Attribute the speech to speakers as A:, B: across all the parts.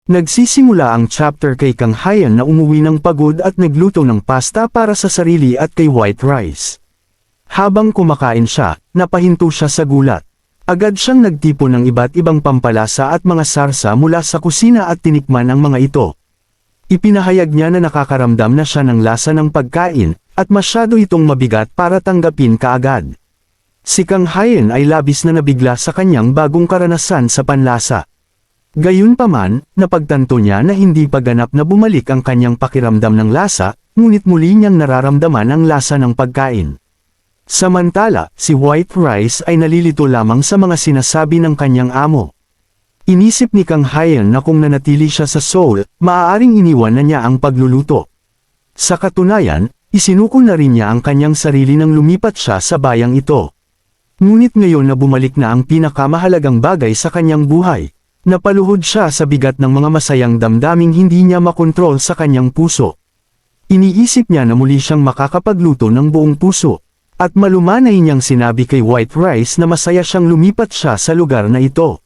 A: Nagsisimula ang chapter kay Kang Hyan na umuwi ng pagod at nagluto ng pasta para sa sarili at kay White Rice. Habang kumakain siya, napahinto siya sa gulat. Agad siyang nagtipon ng iba't ibang pampalasa at mga sarsa mula sa kusina at tinikman ang mga ito. Ipinahayag niya na nakakaramdam na siya ng lasa ng pagkain, at masyado itong mabigat para tanggapin kaagad. Si Kang Hyan ay labis na nabigla sa kanyang bagong karanasan sa panlasa. Gayunpaman, napagtanto niya na hindi pa ganap na bumalik ang kanyang pakiramdam ng lasa, ngunit muli niyang nararamdaman ang lasa ng pagkain. Samantala, si White Rice ay nalilito lamang sa mga sinasabi ng kanyang amo. Inisip ni Kang Hyan na kung nanatili siya sa Seoul, maaaring iniwan na niya ang pagluluto. Sa katunayan, isinuko na rin niya ang kanyang sarili nang lumipat siya sa bayang ito. Ngunit ngayon na bumalik na ang pinakamahalagang bagay sa kanyang buhay, napaluhod siya sa bigat ng mga masayang damdaming hindi niya makontrol sa kanyang puso. Iniisip niya na muli siyang makakapagluto ng buong puso. At malumanay niyang sinabi kay White Rice na masaya siyang lumipat siya sa lugar na ito.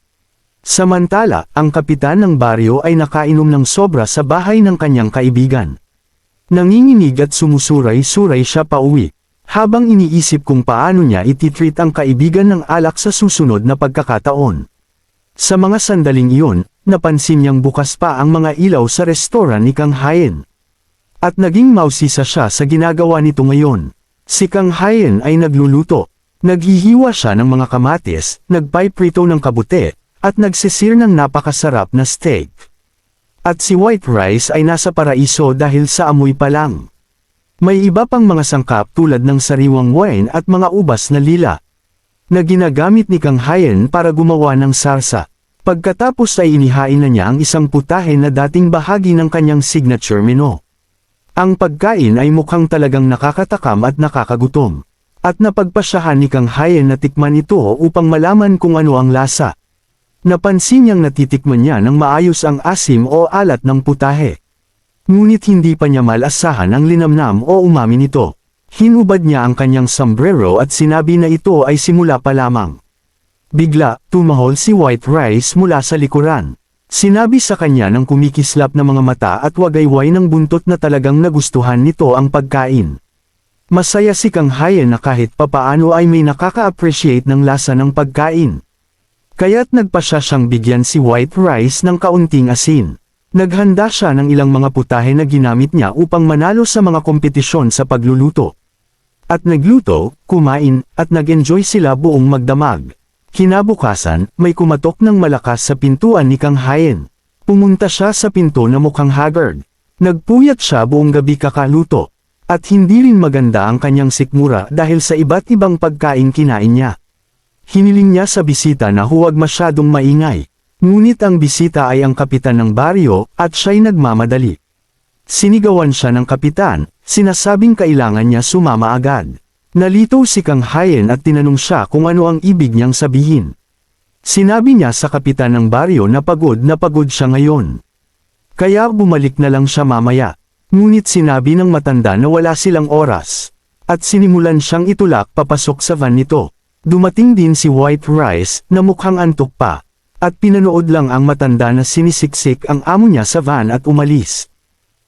A: Samantala, ang kapitan ng baryo ay nakainom ng sobra sa bahay ng kanyang kaibigan. Nanginginig at sumusuray-suray siya pauwi, habang iniisip kung paano niya ititreat ang kaibigan ng alak sa susunod na pagkakataon. Sa mga sandaling iyon, napansin niyang bukas pa ang mga ilaw sa restoran ni Kang Hyan. At naging mausisa siya sa ginagawa nito ngayon. Si Kang Hyan ay nagluluto. Naghihiwa siya ng mga kamatis, nagpiprito ng kabute, at nagsisir ng napakasarap na steak. At si White Rice ay nasa paraiso dahil sa amoy pa lang. May iba pang mga sangkap tulad ng sariwang wine at mga ubas na lila, na ginagamit ni Kang Hyan para gumawa ng sarsa. Pagkatapos ay inihain na niya ang isang putahe na dating bahagi ng kanyang signature menu. Ang pagkain ay mukhang talagang nakakatakam at nakakagutom. At napagpasyahan ni Kang Hyan na tikman ito upang malaman kung ano ang lasa. Napansin niyang natitikman niya ng maayos ang asim o alat ng putahe. Ngunit hindi pa niya malasahan ang linamnam o umamin nito. Hinubad niya ang kanyang sombrero at sinabi na ito ay simula pa lamang. Bigla, tumahol si White Rice mula sa likuran. Sinabi sa kanya ng kumikislap na mga mata at wagayway ng buntot na talagang nagustuhan nito ang pagkain. Masaya si Kang Hyan na kahit papaano ay may nakaka-appreciate ng lasa ng pagkain. Kaya't nagpasya siyang bigyan si White Rice ng kaunting asin. Naghanda siya ng ilang mga putahe na ginamit niya upang manalo sa mga kompetisyon sa pagluluto. At nagluto, kumain, at nag-enjoy sila buong magdamag. Kinabukasan, may kumatok ng malakas sa pintuan ni Kang Hyan. Pumunta siya sa pinto na mukhang haggard. Nagpuyat siya buong gabi kakaluto. At hindi rin maganda ang kanyang sikmura dahil sa iba't ibang pagkain kinain niya. Hiniling niya sa bisita na huwag masyadong maingay. Ngunit ang bisita ay ang kapitan ng baryo at siya'y nagmamadali. Sinigawan siya ng kapitan, sinasabing kailangan niya sumama agad. Nalito si Kang Hyan at tinanong siya kung ano ang ibig niyang sabihin. Sinabi niya sa kapitan ng baryo na pagod siya ngayon. Kaya bumalik na lang siya mamaya. Ngunit sinabi ng matanda na wala silang oras. At sinimulan siyang itulak papasok sa van nito. Dumating din si White Rice na mukhang antok pa. At pinanood lang ang matanda na sinisiksik ang amo niya sa van at umalis.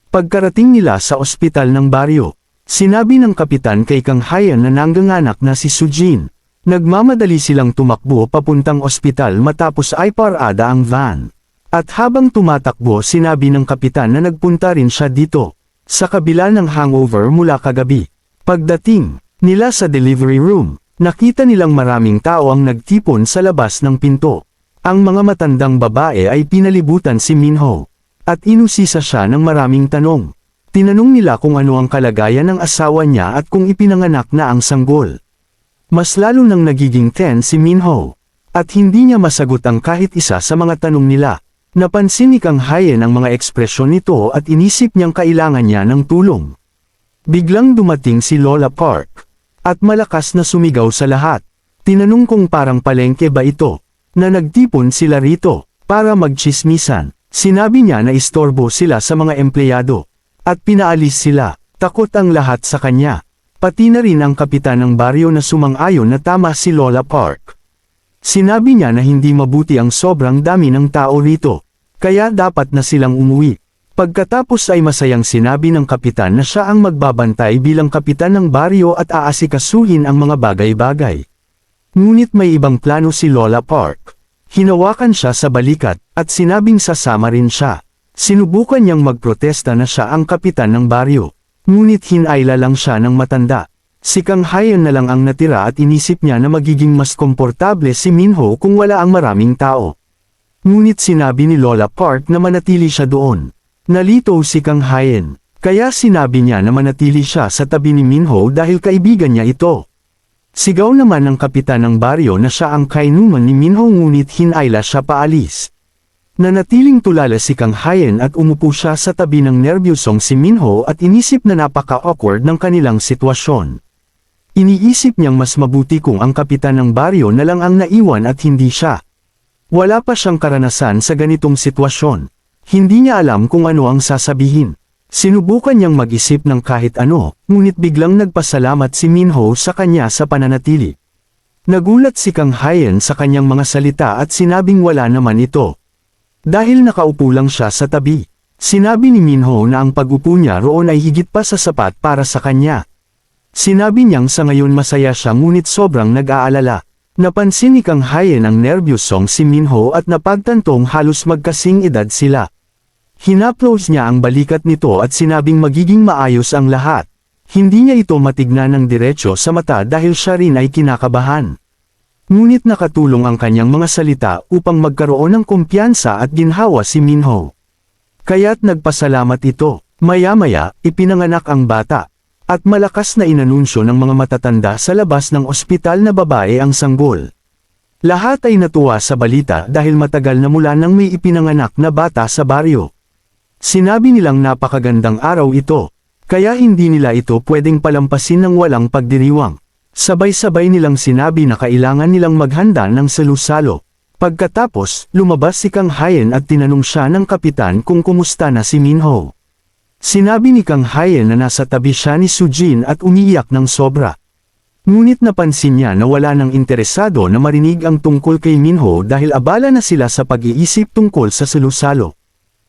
A: Pagkarating nila sa ospital ng baryo, sinabi ng kapitan kay Kang Hyan na nangganganak na si Sujin. Nagmamadali silang tumakbo papuntang ospital matapos ay parada ang van. At habang tumatakbo sinabi ng kapitan na nagpunta rin siya dito, sa kabila ng hangover mula kagabi. Pagdating nila sa delivery room, nakita nilang maraming tao ang nagtipon sa labas ng pinto. Ang mga matandang babae ay pinalibutan si Minho. At inusisa siya ng maraming tanong. Tinanong nila kung ano ang kalagayan ng asawa niya at kung ipinanganak na ang sanggol. Mas lalo nang nagiging tense si Minho. At hindi niya masagot ang kahit isa sa mga tanong nila. Napansin ni Kang Hyan ang mga ekspresyon nito at inisip niyang kailangan niya ng tulong. Biglang dumating si Lola Park. At malakas na sumigaw sa lahat. Tinanong kung parang palengke ba ito, na nagtipon sila rito, para magtsismisan. Sinabi niya na istorbo sila sa mga empleyado. At pinaalis sila, takot ang lahat sa kanya. Pati na rin ang kapitan ng baryo na sumang-ayon na tama si Lola Park. Sinabi niya na hindi mabuti ang sobrang dami ng tao rito. Kaya dapat na silang umuwi. Pagkatapos ay masayang sinabi ng kapitan na siya ang magbabantay bilang kapitan ng baryo at aasikasuhin ang mga bagay-bagay. Ngunit may ibang plano si Lola Park. Hinawakan siya sa balikat, at sinabing sasama rin siya. Sinubukan niyang magprotesta na siya ang kapitan ng baryo. Ngunit hinayla lang siya ng matanda. Si Kang Hayan na lang ang natira at inisip niya na magiging mas komportable si Minho kung wala ang maraming tao. Ngunit sinabi ni Lola Park na manatili siya doon. Nalito si Kang Hayan, kaya sinabi niya na manatili siya sa tabi ni Minho dahil kaibigan niya ito. Sigaw naman ng kapitan ng baryo na siya ang kainuman ni Minho ngunit hinayla siya paalis. Nanatiling tulala si Kang Hayan at umupo siya sa tabi ng nerbyosong si Minho at inisip na napaka-awkward ng kanilang sitwasyon. Iniisip niyang mas mabuti kung ang kapitan ng baryo na lang ang naiwan at hindi siya. Wala pa siyang karanasan sa ganitong sitwasyon. Hindi niya alam kung ano ang sasabihin. Sinubukan niyang mag-isip ng kahit ano, ngunit biglang nagpasalamat si Minho sa kanya sa pananatili. Nagulat si Kang Hayan sa kanyang mga salita at sinabing wala naman ito. Dahil nakaupo lang siya sa tabi, sinabi ni Minho na ang pag-upo niya roon ay higit pa sa sapat para sa kanya. Sinabi niyang sa ngayon masaya siya ngunit sobrang nag-aalala. Napansin ni Kang Hayan ang nerbyosong si Minho at napagtantong halos magkasing edad sila. Hinaplos niya ang balikat nito at sinabing magiging maayos ang lahat. Hindi niya ito matignan ng diretsyo sa mata dahil siya rin ay kinakabahan. Ngunit nakatulong ang kanyang mga salita upang magkaroon ng kumpiyansa at ginhawa si Minho. Kaya't nagpasalamat ito. Maya-maya, ipinanganak ang bata. At malakas na inanunsyo ng mga matatanda sa labas ng ospital na babae ang sanggol. Lahat ay natuwa sa balita dahil matagal na mula nang may ipinanganak na bata sa baryo. Sinabi nilang napakagandang araw ito, kaya hindi nila ito pwedeng palampasin ng walang pagdiriwang. Sabay-sabay nilang sinabi na kailangan nilang maghanda ng salusalo. Pagkatapos, lumabas si Kang Hayan at tinanong siya ng kapitan kung kumusta na si Minho. Sinabi ni Kang Hayan na nasa tabi siya ni Sujin at umiiyak ng sobra. Ngunit napansin niya na wala nang interesado na marinig ang tungkol kay Minho dahil abala na sila sa pag-iisip tungkol sa salusalo.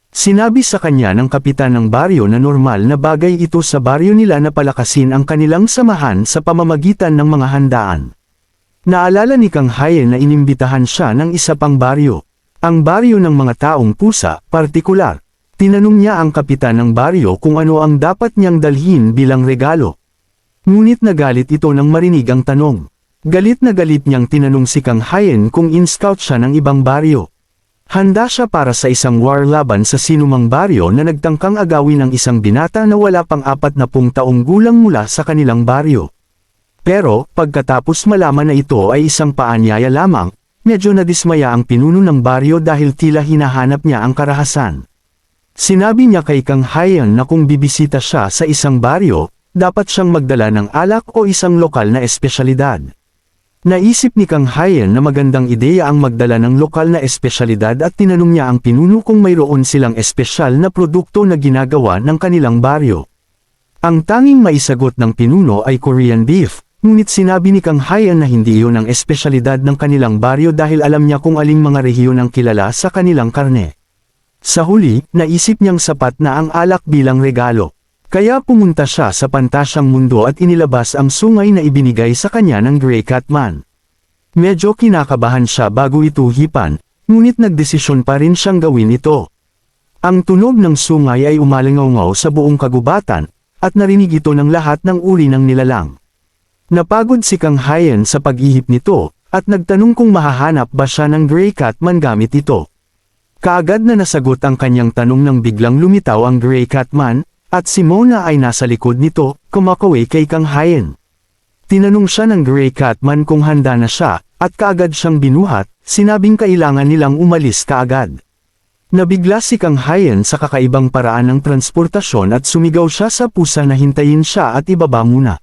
A: Sinabi sa kanya ng kapitan ng baryo na normal na bagay ito sa baryo nila na palakasin ang kanilang samahan sa pamamagitan ng mga handaan. Naalala ni Kang Hayan na inimbitahan siya ng isa pang baryo, ang baryo ng mga taong pusa, partikular. Tinanong niya ang kapitan ng baryo kung ano ang dapat niyang dalhin bilang regalo. Ngunit nagalit ito nang marinig ang tanong. Galit na galit niyang tinanong si Kang Hayan kung in-scout siya ng ibang baryo. Handa siya para sa isang war laban sa sinumang baryo na nagtangkang agawin ang isang binata na wala pang 40 taong gulang mula sa kanilang baryo. Pero, pagkatapos malaman na ito ay isang paanyaya lamang, medyo nadismaya ang pinuno ng baryo dahil tila hinahanap niya ang karahasan. Sinabi niya kay Kang Hayan na kung bibisita siya sa isang baryo, dapat siyang magdala ng alak o isang lokal na espesyalidad. Naisip ni Kang Hayan na magandang ideya ang magdala ng lokal na espesyalidad at tinanong niya ang pinuno kung mayroon silang espesyal na produkto na ginagawa ng kanilang baryo. Ang tanging maisagot ng pinuno ay Korean beef, ngunit sinabi ni Kang Hayan na hindi iyon ang espesyalidad ng kanilang baryo dahil alam niya kung aling mga rehiyon ang kilala sa kanilang karne. Sa huli, naisip niyang sapat na ang alak bilang regalo. Kaya pumunta siya sa pantasyang mundo at inilabas ang sungay na ibinigay sa kanya ng Grey Cat Man. Medyo kinakabahan siya bago ito hipan, ngunit nagdesisyon pa rin siyang gawin ito. Ang tunog ng sungay ay umalingaw sa buong kagubatan, at narinig ito ng lahat ng uri ng nilalang. Napagod si Kang Hayan sa pag-ihip nito, at nagtanong kung mahahanap ba siya ng Grey Cat Man gamit ito. Kaagad na nasagot ang kanyang tanong nang biglang lumitaw ang Grey Cat Man, at si Mona ay nasa likod nito, kumakaway kay Kang Hayan. Tinanong siya ng Grey Cat Man kung handa na siya, at kaagad siyang binuhat, sinabing kailangan nilang umalis kaagad. Nabigla si Kang Hayan sa kakaibang paraan ng transportasyon at sumigaw siya sa pusa na hintayin siya at ibaba muna.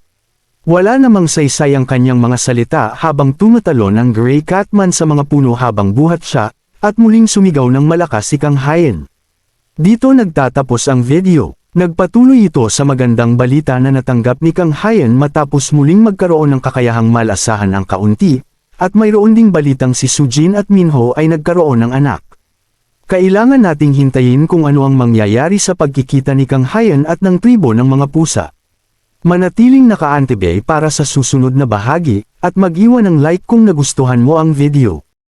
A: Wala namang saysay ang kanyang mga salita habang tumatalon ang Grey Cat Man sa mga puno habang buhat siya, at muling sumigaw ng malakas si Kang Hayan. Dito nagtatapos ang video. Nagpatuloy ito sa magandang balita na natanggap ni Kang Hayan matapos muling magkaroon ng kakayahang malasahan ang kaunti, at mayroon ding balitang si Sujin at Minho ay nagkaroon ng anak. Kailangan nating hintayin kung ano ang mangyayari sa pagkikita ni Kang Hayan at ng tribo ng mga pusa. Manatiling naka-antibay para sa susunod na bahagi, at mag-iwan ng like kung nagustuhan mo ang video.